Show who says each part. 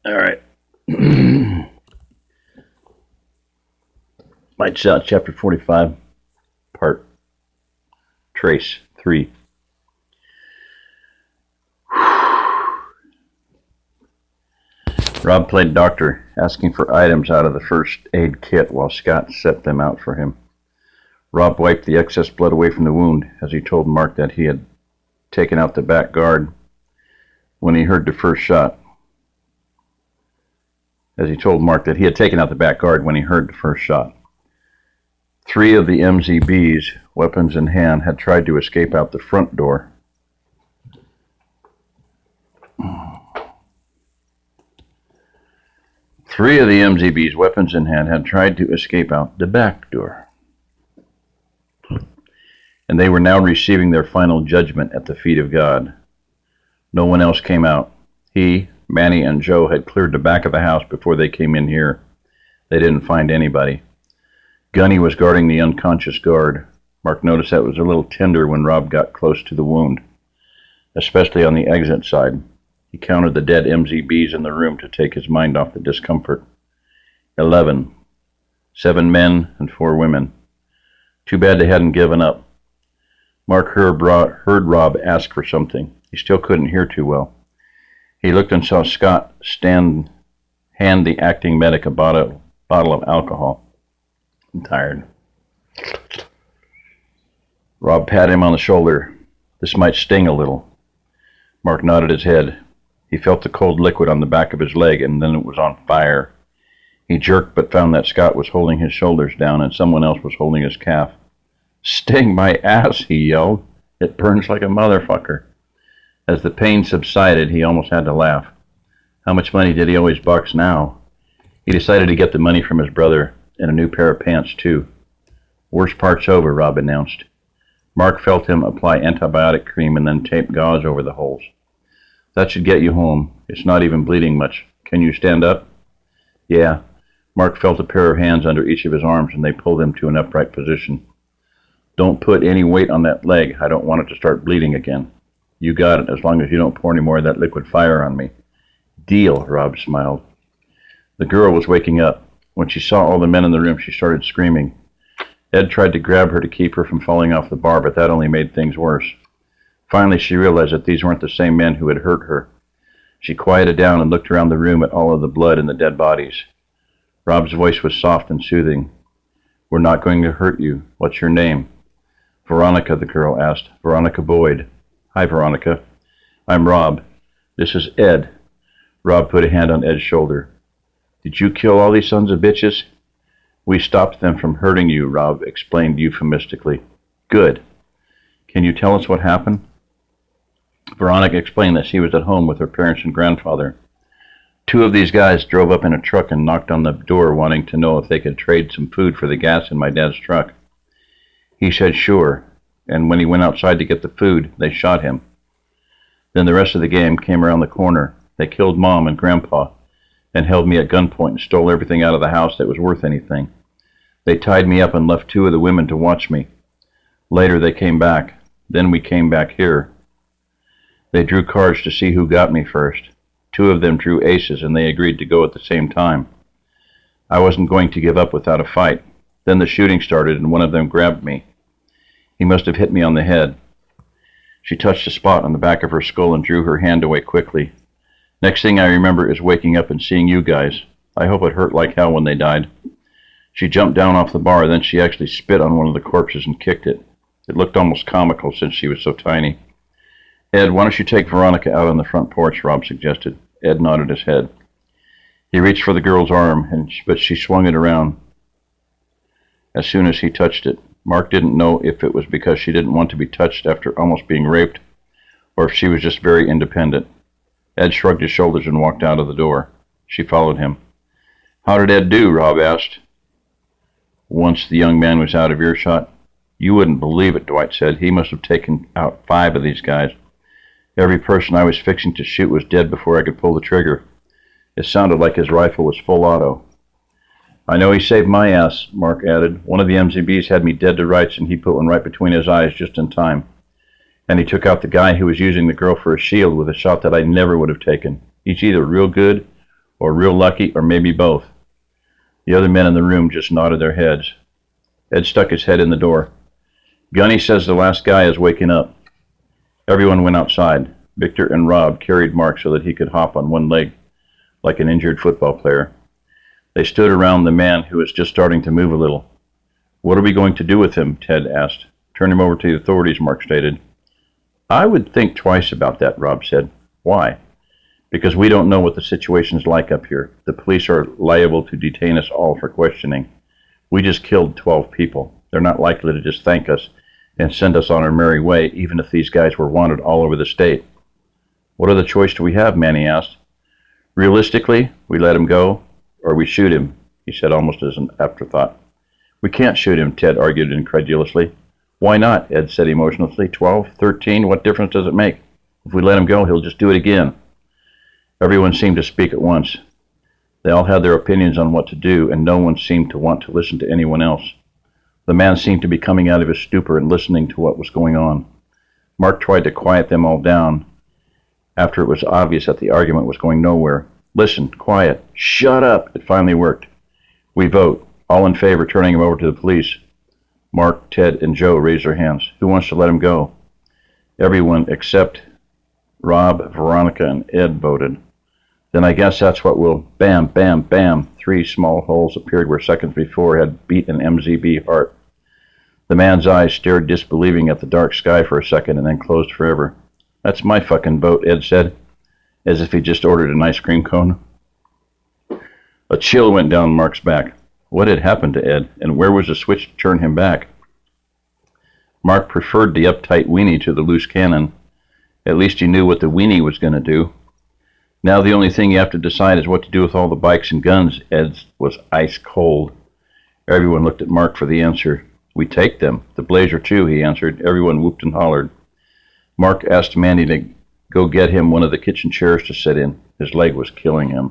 Speaker 1: All right. Lights Out, Chapter 45, Part Trace 3. Rob played doctor, asking for items out of the first aid kit while Scott set them out for him. Rob wiped the excess blood away from the wound as he told Mark that he had taken out the back guard when he heard the first shot. Three of the MZBs, weapons in hand, had tried to escape out the front door. Three of the MZBs, weapons in hand, had tried to escape out the back door. And they were now receiving their final judgment at the feet of God. No one else came out. He, Manny, and Joe had cleared the back of the house before they came in here. They didn't find anybody. Gunny was guarding the unconscious guard. Mark noticed that it was a little tender when Rob got close to the wound, especially on the exit side. He counted the dead MZBs in the room to take his mind off the discomfort. 11. 7 men and 4 women. Too bad they hadn't given up. Mark heard Rob ask for something. He still couldn't hear too well. He looked and saw Scott hand the acting medic a bottle of alcohol. I'm tired. Rob patted him on the shoulder. This might sting a little. Mark nodded his head. He felt the cold liquid on the back of his leg, and then it was on fire. He jerked, but found that Scott was holding his shoulders down, and someone else was holding his calf. "Sting my ass," he yelled. "It burns like a motherfucker." As the pain subsided, he almost had to laugh. How much money did he owe his bucks now? He decided to get the money from his brother, and a new pair of pants, too. "Worst part's over," Rob announced. Mark felt him apply antibiotic cream and then tape gauze over the holes. "That should get you home. It's not even bleeding much. Can you stand up?" "Yeah." Mark felt a pair of hands under each of his arms, and they pulled him to an upright position. "Don't put any weight on that leg. I don't want it to start bleeding again." "You got it, as long as you don't pour any more of that liquid fire on me." "Deal," Rob smiled. The girl was waking up. When she saw all the men in the room, she started screaming. Ed tried to grab her to keep her from falling off the bar, but that only made things worse. Finally, she realized that these weren't the same men who had hurt her. She quieted down and looked around the room at all of the blood and the dead bodies. Rob's voice was soft and soothing. "We're not going to hurt you. What's your name?" "Veronica," the girl asked. "Veronica Boyd." "Hi, Veronica." "I'm Rob. This is Ed." Rob put a hand on Ed's shoulder. "Did you kill all these sons of bitches?" "We stopped them from hurting you," Rob explained euphemistically. "Good. Can you tell us what happened?" Veronica explained that she was at home with her parents and grandfather. 2 of these guys drove up in a truck and knocked on the door wanting to know if they could trade some food for the gas in my dad's truck. He said sure, and when he went outside to get the food, they shot him. Then the rest of the gang came around the corner. They killed Mom and Grandpa and held me at gunpoint and stole everything out of the house that was worth anything. They tied me up and left 2 of the women to watch me. Later they came back. Then we came back here. They drew cards to see who got me first. 2 of them drew aces, and they agreed to go at the same time. I wasn't going to give up without a fight. Then the shooting started, and one of them grabbed me. He must have hit me on the head. She touched a spot on the back of her skull and drew her hand away quickly. Next thing I remember is waking up and seeing you guys. I hope it hurt like hell when they died. She jumped down off the bar, then she actually spit on one of the corpses and kicked it. It looked almost comical since she was so tiny. "Ed, why don't you take Veronica out on the front porch?" Rob suggested. Ed nodded his head. He reached for the girl's arm, but she swung it around as soon as he touched it. Mark didn't know if it was because she didn't want to be touched after almost being raped, or if she was just very independent. Ed shrugged his shoulders and walked out of the door. She followed him. "How did Ed do?" Rob asked. Once the young man was out of earshot. "You wouldn't believe it," Dwight said. "He must have taken out 5 of these guys. Every person I was fixing to shoot was dead before I could pull the trigger. It sounded like his rifle was full auto." "I know he saved my ass," Mark added. "One of the MZBs had me dead to rights, and he put one right between his eyes just in time. And he took out the guy who was using the girl for a shield with a shot that I never would have taken. He's either real good or real lucky, or maybe both. The other men in the room just nodded their heads. Ed stuck his head in the door. Gunny says the last guy is waking up. Everyone went outside. Victor and Rob carried Mark so that he could hop on one leg like an injured football player. They stood around the man who was just starting to move a little. What are we going to do with him? Ted asked. Turn him over to the authorities, Mark stated. I would think twice about that, Rob said. Why? Because we don't know what the situation's like up here. The police are liable to detain us all for questioning. We just killed 12 people. They're not likely to just thank us and send us on our merry way, even if these guys were wanted all over the state. What other choice do we have? Manny asked. Realistically, we let him go, or we shoot him, he said almost as an afterthought. We can't shoot him, Ted argued incredulously. Why not? Ed said emotionlessly. 12, 13, what difference does it make? If we let him go, he'll just do it again. Everyone seemed to speak at once. They all had their opinions on what to do, and no one seemed to want to listen to anyone else. The man seemed to be coming out of his stupor and listening to what was going on. Mark tried to quiet them all down after it was obvious that the argument was going nowhere. Listen, quiet. Shut up. It finally worked. We vote. All in favor turning him over to the police. Mark, Ted, and Joe raised their hands. Who wants to let him go? Everyone except Rob, Veronica, and Ed voted. Then I guess that's what we'll... Bam, bam, bam. 3 small holes appeared where seconds before had beat an MZB heart. The man's eyes stared disbelieving at the dark sky for a second and then closed forever. That's my fucking boat, Ed said, as if he just ordered an ice cream cone. A chill went down Mark's back. What had happened to Ed, and where was the switch to turn him back? Mark preferred the uptight weenie to the loose cannon. At least he knew what the weenie was going to do. Now the only thing you have to decide is what to do with all the bikes and guns. Ed was ice cold. Everyone looked at Mark for the answer. We take them. The Blazer too, he answered. Everyone whooped and hollered. Mark asked Mandy to go get him one of the kitchen chairs to sit in. His leg was killing him.